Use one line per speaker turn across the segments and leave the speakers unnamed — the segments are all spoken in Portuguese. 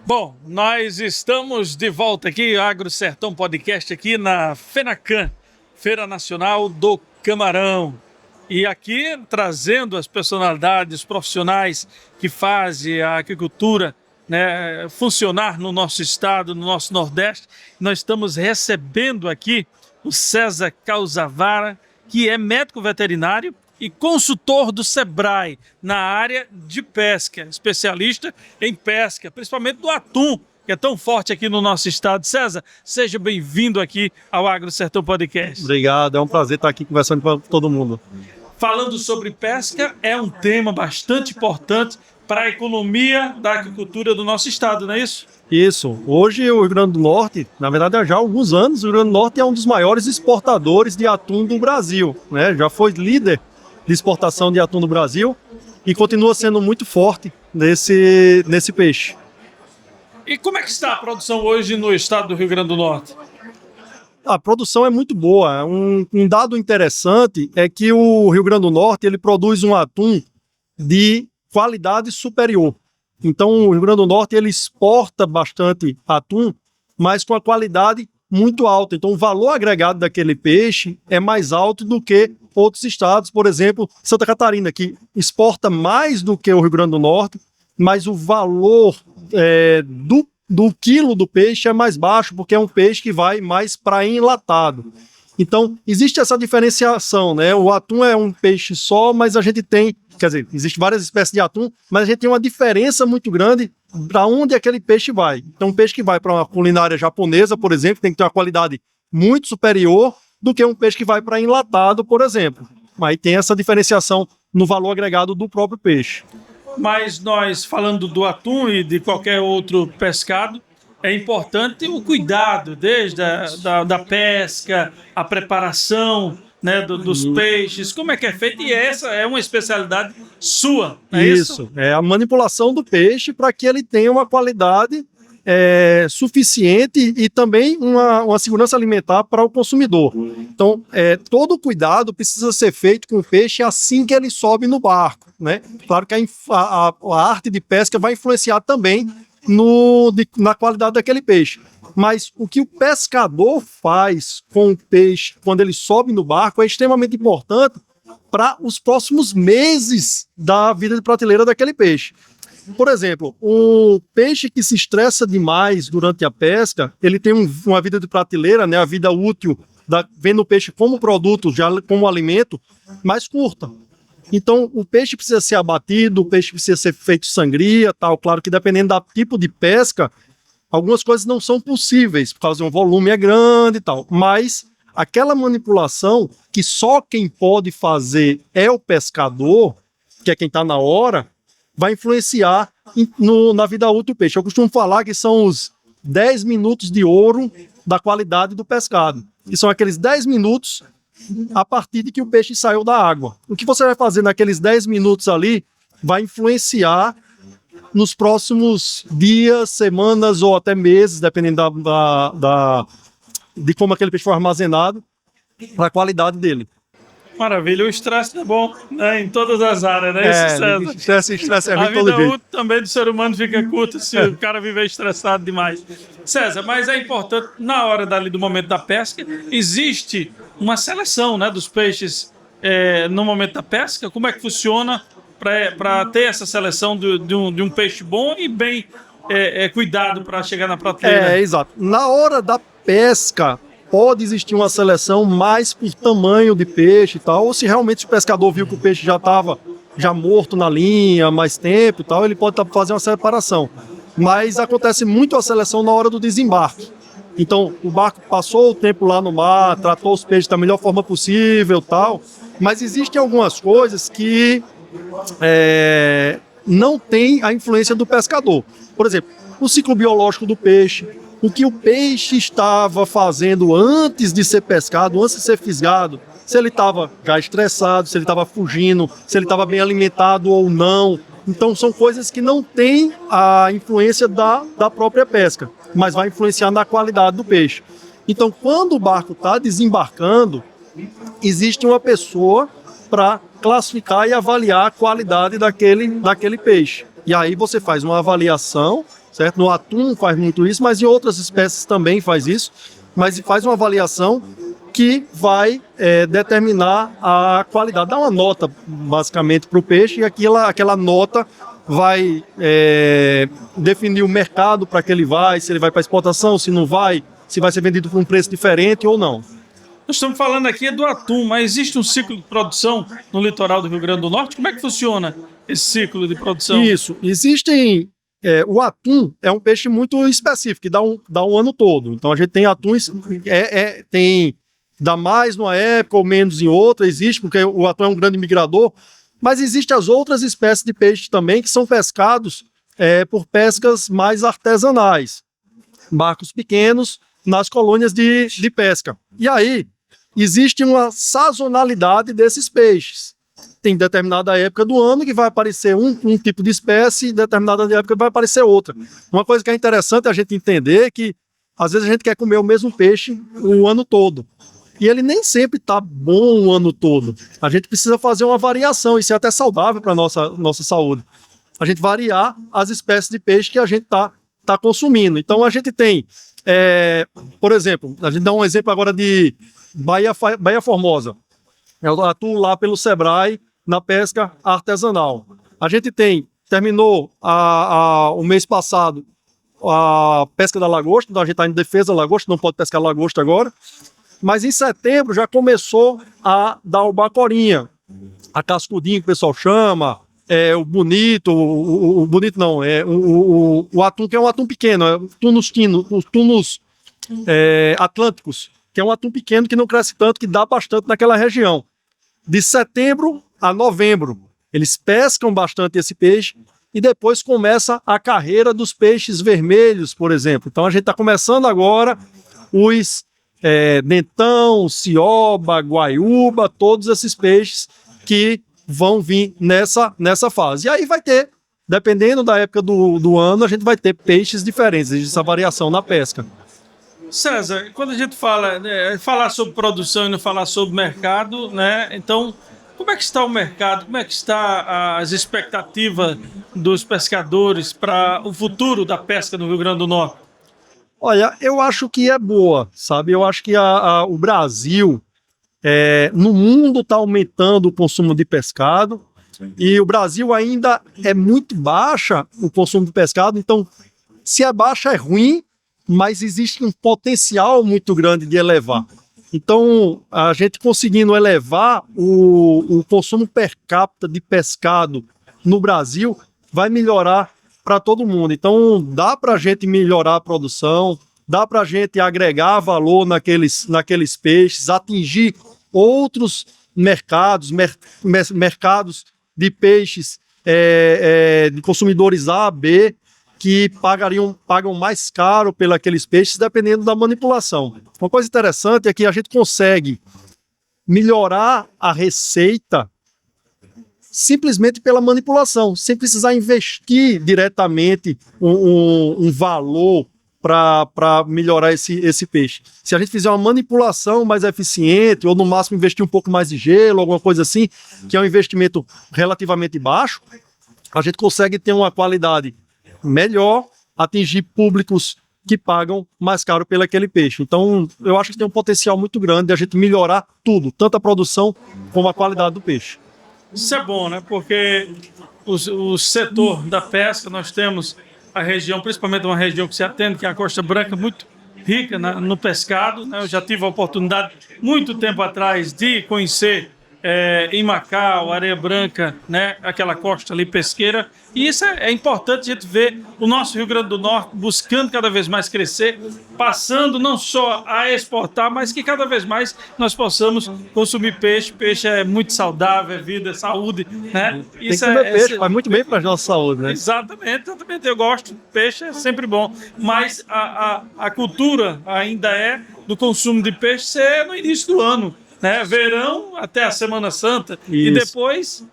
Bom, nós estamos de volta aqui, Agro Sertão Podcast, aqui na FENACAM, Feira Nacional do Camarão. E aqui trazendo as personalidades profissionais que fazem a agricultura, né, funcionar no nosso estado, no nosso Nordeste. Nós estamos recebendo aqui o César Calzavara, que é médico veterinário e consultor do Sebrae na área de pesca, especialista em pesca, principalmente do atum, que é tão forte aqui no nosso estado. César, seja bem-vindo aqui ao Agro Sertão Podcast.
Obrigado, é um prazer estar aqui conversando com todo mundo.
Falando sobre pesca, é um tema bastante importante para a economia da agricultura do nosso estado, não é isso?
Isso. Hoje o Rio Grande do Norte, na verdade há já alguns anos, o Rio Grande do Norte é um dos maiores exportadores de atum do Brasil, né? Já foi líder de exportação de atum do Brasil e continua sendo muito forte nesse peixe.
E como é que está a produção hoje no estado do Rio Grande do Norte?
A produção é muito boa. Um dado interessante é que o Rio Grande do Norte ele produz um atum de qualidade superior. Então o Rio Grande do Norte ele exporta bastante atum, mas com a qualidade muito alta. Então o valor agregado daquele peixe é mais alto do que outros estados, por exemplo, Santa Catarina, que exporta mais do que o Rio Grande do Norte, mas o valor do quilo do peixe é mais baixo, porque é um peixe que vai mais para enlatado. Então, existe essa diferenciação, né? O atum é um peixe só, mas a gente tem, quer dizer, existem várias espécies de atum, mas a gente tem uma diferença muito grande para onde aquele peixe vai. Então, um peixe que vai para uma culinária japonesa, por exemplo, tem que ter uma qualidade muito superior do que um peixe que vai para enlatado, por exemplo. Aí tem essa diferenciação no valor agregado do próprio peixe.
Mas nós, falando do atum e de qualquer outro pescado, é importante o cuidado, desde da pesca, a preparação, né, dos peixes, como é que é feito, e essa é uma especialidade sua, não é isso?
Isso, é a manipulação do peixe para que ele tenha uma qualidade suficiente e também uma segurança alimentar para o consumidor. Então, todo o cuidado precisa ser feito com o peixe assim que ele sobe no barco, né? Claro que a arte de pesca vai influenciar também na qualidade daquele peixe. Mas o que o pescador faz com o peixe quando ele sobe no barco é extremamente importante para os próximos meses da vida de prateleira daquele peixe. Por exemplo, um peixe que se estressa demais durante a pesca, ele tem uma vida de prateleira, né, a vida útil, vendo o peixe como produto, já como alimento, mais curta. Então, o peixe precisa ser abatido, o peixe precisa ser feito sangria, tal. Claro que dependendo do tipo de pesca, algumas coisas não são possíveis, por causa de um volume é grande e tal. Mas aquela manipulação que só quem pode fazer é o pescador, que é quem está na hora, vai influenciar na vida útil do peixe. Eu costumo falar que são os 10 minutos de ouro da qualidade do pescado. E são aqueles 10 minutos a partir de que o peixe saiu da água. O que você vai fazer naqueles 10 minutos ali vai influenciar nos próximos dias, semanas ou até meses, dependendo de como aquele peixe foi armazenado, para a qualidade dele.
Maravilha, o estresse é bom, né, em todas as áreas, né?
Estresse é
a
ruim
vida
todo jeito.
útil também do ser humano fica curta se o cara viver estressado demais. César, mas é importante, na hora do momento da pesca, existe uma seleção, né, dos peixes no momento da pesca? Como é que funciona para ter essa seleção de um peixe bom e bem cuidado para chegar na prateleira?
Exato. Na hora da pesca, pode existir uma seleção mais por tamanho de peixe e tal, ou se realmente o pescador viu que o peixe já estava morto na linha há mais tempo e tal, ele pode fazer uma separação. Mas acontece muito a seleção na hora do desembarque. Então, o barco passou o tempo lá no mar, tratou os peixes da melhor forma possível e tal, mas existem algumas coisas que não tem a influência do pescador. Por exemplo, o ciclo biológico do peixe, o que o peixe estava fazendo antes de ser pescado, antes de ser fisgado, se ele estava já estressado, se ele estava fugindo, se ele estava bem alimentado ou não. Então são coisas que não têm a influência da própria pesca, mas vai influenciar na qualidade do peixe. Então quando o barco está desembarcando, existe uma pessoa para classificar e avaliar a qualidade daquele peixe. E aí você faz uma avaliação certo? No atum faz muito isso, mas em outras espécies também faz isso, mas faz uma avaliação que vai determinar a qualidade, dá uma nota basicamente para o peixe, e aquela nota vai definir o mercado para que ele vai, se ele vai para exportação, se não vai, se vai ser vendido por um preço diferente ou não.
Nós estamos falando aqui do atum, mas existe um ciclo de produção no litoral do Rio Grande do Norte? Como é que funciona esse ciclo de produção?
Isso, existem... o atum é um peixe muito específico, que dá um ano todo. Então a gente tem atuns, dá mais numa época ou menos em outra, existe, porque o atum é um grande migrador, mas existem as outras espécies de peixe também que são pescados por pescas mais artesanais, barcos pequenos nas colônias de pesca. E aí, existe uma sazonalidade desses peixes. Tem determinada época do ano que vai aparecer um tipo de espécie, e determinada época vai aparecer outra. Uma coisa que é interessante a gente entender é que, às vezes, a gente quer comer o mesmo peixe o ano todo. E ele nem sempre está bom o ano todo. A gente precisa fazer uma variação, isso é até saudável para a nossa saúde. A gente variar as espécies de peixe que a gente tá consumindo. Então, a gente tem, por exemplo, a gente dá um exemplo agora de Baía Formosa. Eu atuo lá pelo Sebrae na pesca artesanal. A gente terminou o mês passado a pesca da lagosta, então a gente está em defesa da lagosta, não pode pescar lagosta agora, mas em setembro já começou a dar o bacorinha, a cascudinho que o pessoal chama, o bonito, o bonito não, o atum, que é um atum pequeno, os tunus atlânticos, que é um atum pequeno que não cresce tanto, que dá bastante naquela região. De setembro a novembro, eles pescam bastante esse peixe e depois começa a carreira dos peixes vermelhos, por exemplo. Então a gente está começando agora os dentão, cioba, guaiúba, todos esses peixes que vão vir nessa fase. E aí vai ter, dependendo da época do ano, a gente vai ter peixes diferentes, essa variação na pesca.
César, quando a gente falar sobre produção e não falar sobre mercado, né? Então, como é que está o mercado? Como é que está as expectativas dos pescadores para o futuro da pesca no Rio Grande do Norte?
Olha, eu acho que é boa, sabe? Eu acho que o Brasil, no mundo, está aumentando o consumo de pescado, e o Brasil ainda é muito baixa o consumo de pescado, então, se é baixa é ruim, mas existe um potencial muito grande de elevar. Então, a gente conseguindo elevar o consumo per capita de pescado no Brasil, vai melhorar para todo mundo. Então, dá para a gente melhorar a produção, dá para a gente agregar valor naqueles peixes, atingir outros mercados, mercados de peixes de consumidores A, B, que pagam mais caro pelos peixes, dependendo da manipulação. Uma coisa interessante é que a gente consegue melhorar a receita simplesmente pela manipulação, sem precisar investir diretamente um valor para melhorar esse peixe. Se a gente fizer uma manipulação mais eficiente, ou no máximo investir um pouco mais de gelo, alguma coisa assim, que é um investimento relativamente baixo, a gente consegue ter uma qualidade melhor, atingir públicos que pagam mais caro pelo aquele peixe. Então, eu acho que tem um potencial muito grande de a gente melhorar tudo, tanto a produção como a qualidade do peixe.
Isso é bom, né? Porque o setor da pesca, nós temos a região, principalmente uma região que se atende, que é a Costa Branca, muito rica no pescado, né? Eu já tive a oportunidade, muito tempo atrás, de conhecer em Macau, Areia Branca, né? Aquela costa ali pesqueira. E isso é importante a gente ver o nosso Rio Grande do Norte buscando cada vez mais crescer, passando não só a exportar, mas que cada vez mais nós possamos consumir peixe. Peixe é muito saudável, é vida, é saúde, né?
Isso tem que comer peixe, faz muito bem para a nossa saúde, né?
Exatamente. Eu gosto. Peixe é sempre bom. Mas a cultura ainda é do consumo de peixe ser no início do ano, né? Verão até a Semana Santa. Isso. E depois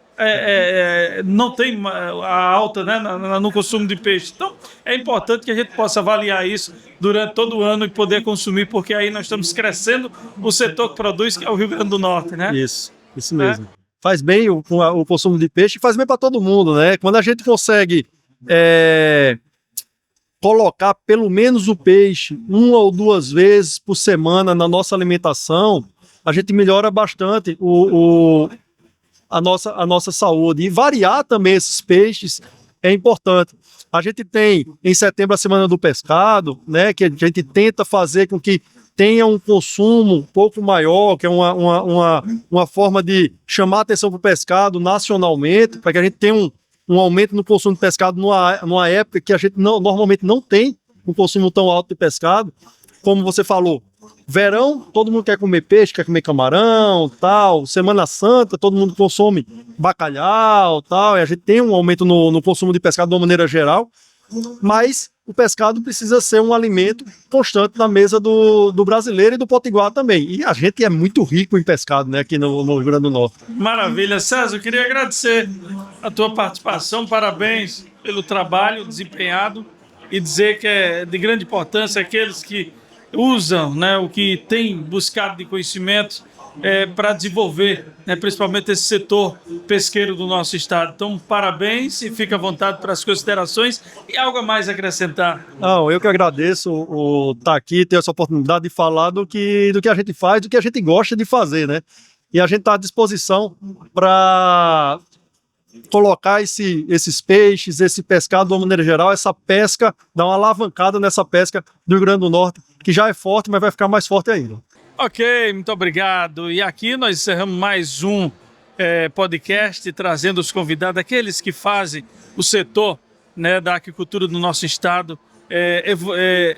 não tem a alta, né, no consumo de peixe. Então é importante que a gente possa avaliar isso durante todo o ano e poder consumir, porque aí nós estamos crescendo o setor que produz, que é o Rio Grande do Norte, né?
Isso mesmo. Faz bem o consumo de peixe e faz bem para todo mundo, né? Quando a gente consegue colocar pelo menos o peixe 1 ou 2 vezes por semana na nossa alimentação, a gente melhora bastante a nossa saúde. E variar também esses peixes é importante. A gente tem em setembro a Semana do Pescado, né, que a gente tenta fazer com que tenha um consumo um pouco maior, que é uma forma de chamar a atenção para o pescado nacionalmente, para que a gente tenha um aumento no consumo de pescado numa época que a gente normalmente não tem um consumo tão alto de pescado. Como você falou, verão, todo mundo quer comer peixe, quer comer camarão, tal. Semana Santa, todo mundo consome bacalhau, tal. E a gente tem um aumento no consumo de pescado de uma maneira geral, mas o pescado precisa ser um alimento constante na mesa do brasileiro e do potiguar também. E a gente é muito rico em pescado, né, aqui no Rio Grande do Norte.
Maravilha. César, eu queria agradecer a tua participação, parabéns pelo trabalho desempenhado e dizer que é de grande importância aqueles que usam, né, o que tem buscado de conhecimento para desenvolver, né, principalmente esse setor pesqueiro do nosso estado. Então, parabéns e fica à vontade para as considerações e algo a mais acrescentar.
Não, eu que agradeço estar aqui, ter essa oportunidade de falar do que a gente faz, do que a gente gosta de fazer, né? E a gente está à disposição para colocar esses peixes, esse pescado de uma maneira geral, essa pesca, dar uma alavancada nessa pesca do Rio Grande do Norte, que já é forte, mas vai ficar mais forte ainda.
Ok, muito obrigado. E aqui nós encerramos mais um podcast trazendo os convidados, aqueles que fazem o setor, né, da aquicultura do nosso estado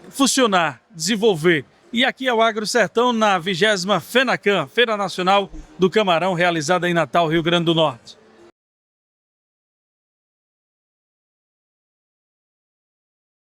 funcionar, desenvolver. E aqui é o Agro Sertão na 20ª FENACAN, Feira Nacional do Camarão, realizada em Natal, Rio Grande do Norte.